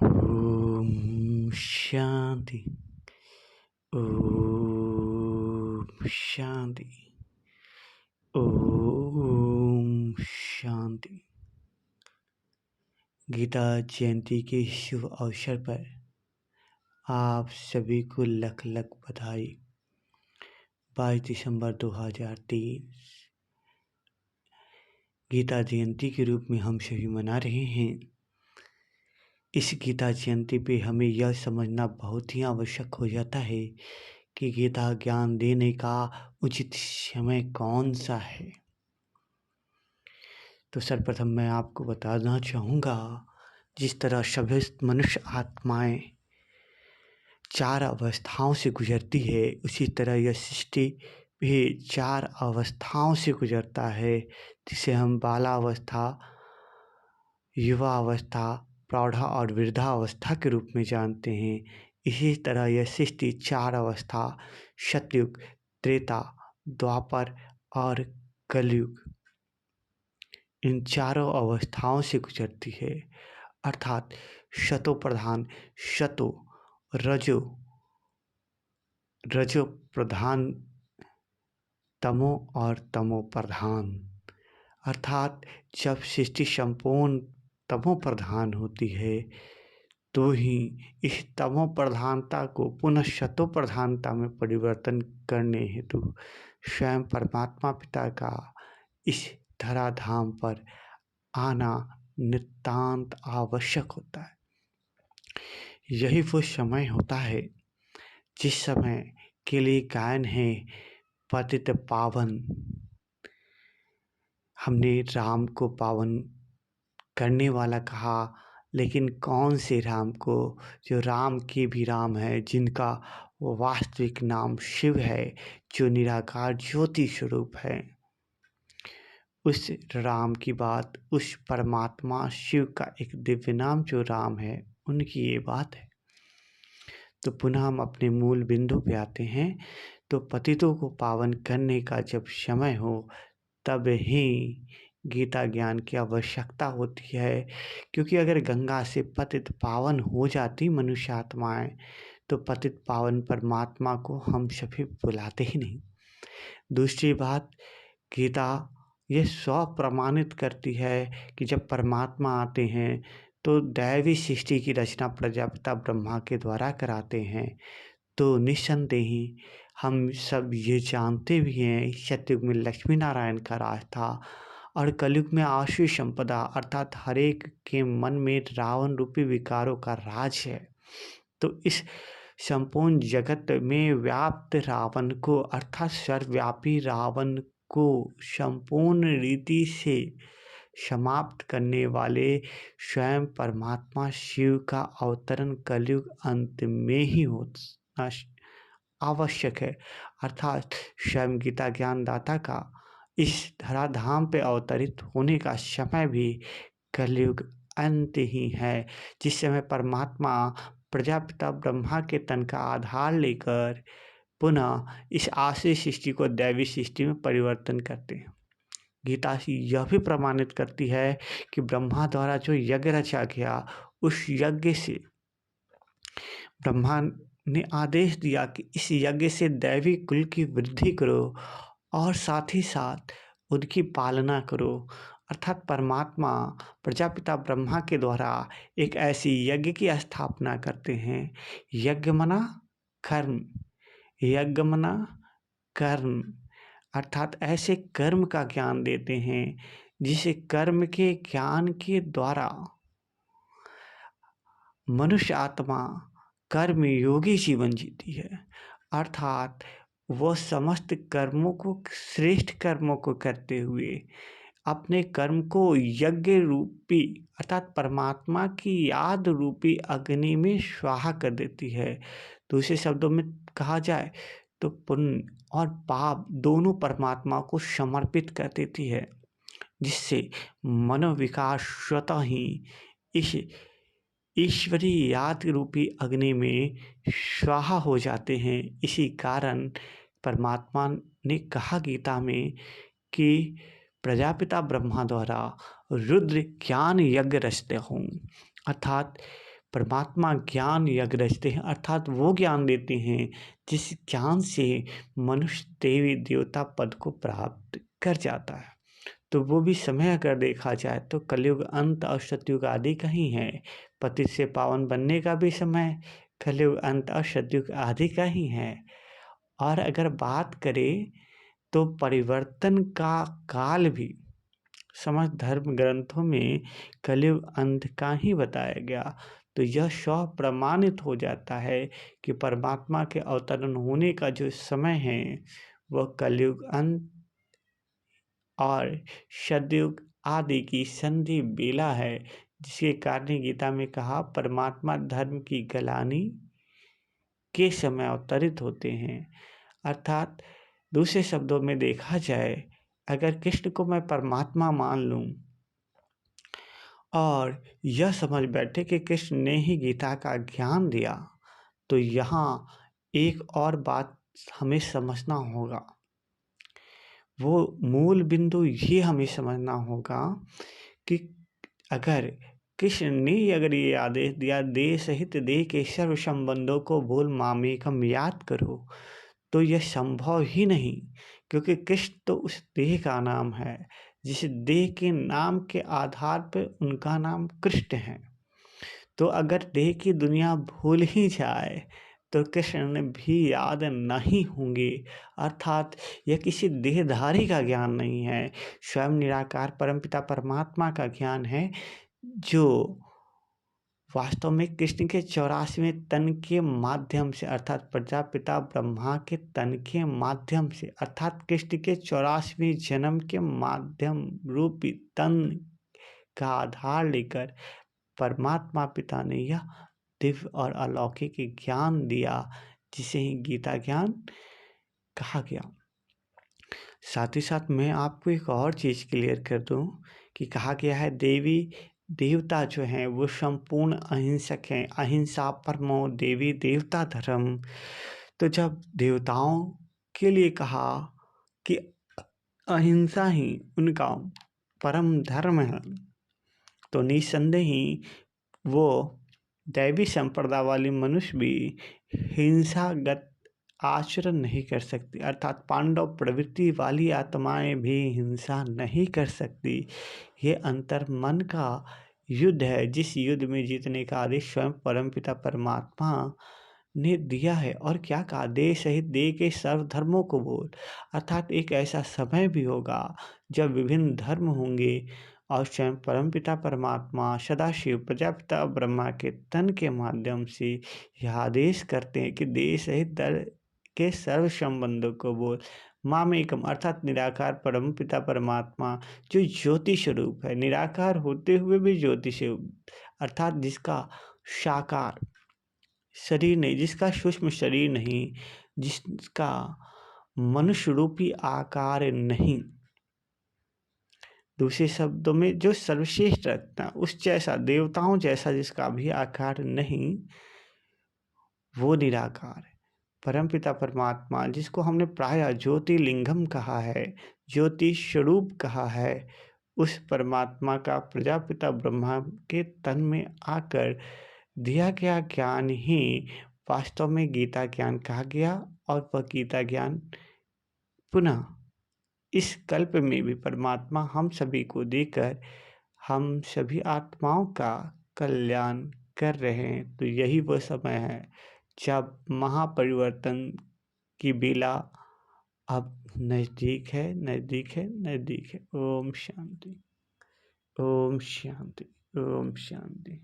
ओम शांति। ओम शांति। ओम शांति। गीता जयंती के शुभ अवसर पर आप सभी को लख लख बधाई। 22 दिसंबर 2023 गीता जयंती के रूप में हम सभी मना रहे हैं। इस गीता जयंती पे हमें यह समझना बहुत ही आवश्यक हो जाता है कि गीता ज्ञान देने का उचित समय कौन सा है। तो सर्वप्रथम मैं आपको बताना चाहूँगा, जिस तरह सभी मनुष्य आत्माएं 4 अवस्थाओं से गुजरती है, उसी तरह यह सृष्टि भी 4 अवस्थाओं से गुजरता है, जिसे हम बालावस्था, युवा अवस्था, प्रौढ़ा और वृद्धावस्था के रूप में जानते हैं। इसी तरह यह सृष्टि 4 अवस्था सतयुग, त्रेता, द्वापर और कलयुग, इन चारों अवस्थाओं से गुजरती है। अर्थात शतो प्रधान, शतो रजो प्रधान, तमो और तमो प्रधान। अर्थात जब सृष्टि संपूर्ण तमो प्रधान होती है तो ही इस तमो प्रधानता को पुनः शतो प्रधानता में परिवर्तन करने हेतु स्वयं परमात्मा पिता का इस धराधाम पर आना नितांत आवश्यक होता है। यही वो समय होता है जिस समय के लिए गायन है पतित पावन। हमने राम को पावन करने वाला कहा, लेकिन कौन से राम को? जो राम के भी राम है, जिनका वास्तविक नाम शिव है, जो निराकार ज्योति स्वरूप है। उस राम की बात, उस परमात्मा शिव का एक दिव्य नाम जो राम है, उनकी ये बात है। तो पुनः हम अपने मूल बिंदु पे आते हैं। तो पतितों को पावन करने का जब समय हो, तब ही गीता ज्ञान की आवश्यकता होती है। क्योंकि अगर गंगा से पतित पावन हो जाती मनुष्य आत्माएं, तो पतित पावन परमात्मा को हम सभी बुलाते ही नहीं। दूसरी बात, गीता ये स्व प्रमाणित करती है कि जब परमात्मा आते हैं तो दैवी सृष्टि की रचना प्रजापिता ब्रह्मा के द्वारा कराते हैं। तो निस्संदेह ही हम सब ये जानते भी हैं, सतयुग में लक्ष्मी नारायण का राज था और कलयुग में आसुरी संपदा अर्थात हरेक के मन में रावण रूपी विकारों का राज है। तो इस संपूर्ण जगत में व्याप्त रावण को अर्थात सर्वव्यापी रावण को संपूर्ण रीति से समाप्त करने वाले स्वयं परमात्मा शिव का अवतरण कलयुग अंत में ही होना आवश्यक है। अर्थात स्वयं गीता ज्ञानदाता का इस धराधाम पे अवतरित होने का समय भी कलयुग अंत ही है, जिस समय परमात्मा प्रजापिता ब्रह्मा के तन का आधार लेकर पुनः इस आसुरी सृष्टि को दैवी सृष्टि में परिवर्तन करते हैं। गीता यह भी प्रमाणित करती है कि ब्रह्मा द्वारा जो यज्ञ रचा गया, उस यज्ञ से ब्रह्मा ने आदेश दिया कि इस यज्ञ से दैवी कुल की वृद्धि करो और साथ ही साथ उनकी पालना करो। अर्थात परमात्मा प्रजापिता ब्रह्मा के द्वारा एक ऐसी यज्ञ की स्थापना करते हैं। यज्ञ मना कर्म, यज्ञ मना कर्म, अर्थात ऐसे कर्म का ज्ञान देते हैं जिसे कर्म के ज्ञान के द्वारा मनुष्य आत्मा कर्म योगी जीवन जीती है। अर्थात वह समस्त कर्मों को, श्रेष्ठ कर्मों को करते हुए अपने कर्म को यज्ञ रूपी अर्थात परमात्मा की याद रूपी अग्नि में स्वाहा कर देती है। दूसरे शब्दों में कहा जाए तो पुण्य और पाप दोनों परमात्मा को समर्पित कर देती है, जिससे मनोविकास स्वतः ही इस ईश्वरीय याद रूपी अग्नि में स्वाहा हो जाते हैं। इसी कारण परमात्मा ने कहा गीता में कि प्रजापिता ब्रह्मा द्वारा रुद्र ज्ञान यज्ञ रचते हों। अर्थात परमात्मा ज्ञान यज्ञ रचते हैं, अर्थात वो ज्ञान देते हैं जिस ज्ञान से मनुष्य देवी देवता पद को प्राप्त कर जाता है। तो वो भी समय अगर देखा जाए तो कलयुग अंत और सतयुग आदि का ही है। पतित से पावन बनने का भी समय कलयुग अंत और सतयुग आदि का ही है। और अगर बात करें तो परिवर्तन का काल भी समस्त धर्म ग्रंथों में कलयुग अंत का ही बताया गया। तो यह स्व प्रमाणित हो जाता है कि परमात्मा के अवतरण होने का जो समय है वह कलयुग अंत और सतयुग आदि की संधि बेला है, जिसके कारण गीता में कहा परमात्मा धर्म की गलानी के समय अवतरित होते हैं। अर्थात दूसरे शब्दों में देखा जाए, अगर कृष्ण को मैं परमात्मा मान लूं और यह समझ बैठे कि कृष्ण ने ही गीता का ज्ञान दिया, तो यहाँ एक और बात हमें समझना होगा। वो मूल बिंदु ये हमें समझना होगा कि अगर कृष्ण ने अगर ये आदेश दिया देह सहित देह के सर्व संबंधों को भूल मामेकम याद करो, तो यह संभव ही नहीं, क्योंकि कृष्ण तो उस देह का नाम है जिस देह के नाम के आधार पर उनका नाम कृष्ण है। तो अगर देह की दुनिया भूल ही जाए तो कृष्ण भी याद नहीं होंगे। अर्थात यह किसी देहधारी का ज्ञान नहीं है, स्वयं निराकार परमपिता परमात्मा का ज्ञान है, जो वास्तव में कृष्ण के 84वें तन के माध्यम से, अर्थात प्रजापिता ब्रह्मा के तन के माध्यम से, अर्थात कृष्ण के 84वें जन्म के माध्यम रूपी तन का आधार लेकर परमात्मा पिता ने यह दिव्य और अलौकिक ज्ञान दिया, जिसे ही गीता ज्ञान कहा गया। साथ ही साथ मैं आपको एक और चीज़ क्लियर कर दूं कि कहा गया है देवी देवता जो हैं वो संपूर्ण अहिंसक हैं, अहिंसा परमो देवी देवता धर्म। तो जब देवताओं के लिए कहा कि अहिंसा ही उनका परम धर्म है, तो निसंदेह ही वो दैवी संप्रदाय वाली मनुष्य भी हिंसागत आचरण नहीं कर सकती, अर्थात पांडव प्रवृत्ति वाली आत्माएं भी हिंसा नहीं कर सकती। ये अंतर मन का युद्ध है, जिस युद्ध में जीतने का आदेश स्वयं परमपिता परमात्मा ने दिया है। और क्या कहा, देह सहित देह के सर्व धर्मों को बोल। अर्थात एक ऐसा समय भी होगा जब विभिन्न धर्म होंगे और स्वयं परमपिता परमात्मा सदाशिव प्रजापिता ब्रह्मा के तन के माध्यम से यह आदेश करते हैं कि देह सहित दर के सर्व संबंधों को बोल। मामेकम अर्थात निराकार परमपिता परमात्मा जो ज्योति स्वरूप है, निराकार होते हुए भी ज्योति स्वरूप, अर्थात जिसका साकार शरीर नहीं, जिसका सूक्ष्म शरीर नहीं, जिसका मनुष्य रूपी आकार नहीं, दूसरे शब्दों में जो सर्वश्रेष्ठ रखता उस जैसा देवताओं जैसा जिसका भी आकार नहीं, वो निराकार है। परमपिता परमात्मा जिसको हमने प्रायः ज्योतिर्लिंगम कहा है, ज्योति स्वरूप कहा है, उस परमात्मा का प्रजापिता ब्रह्मा के तन में आकर दिया गया ज्ञान ही वास्तव में गीता ज्ञान कहा गया। और वह गीता ज्ञान पुनः इस कल्प में भी परमात्मा हम सभी को देकर हम सभी आत्माओं का कल्याण कर रहे हैं। तो यही वो समय है जब महापरिवर्तन की बेला अब नज़दीक है, नज़दीक है, नज़दीक है। ओम शांति, ओम शांति, ओम शांति।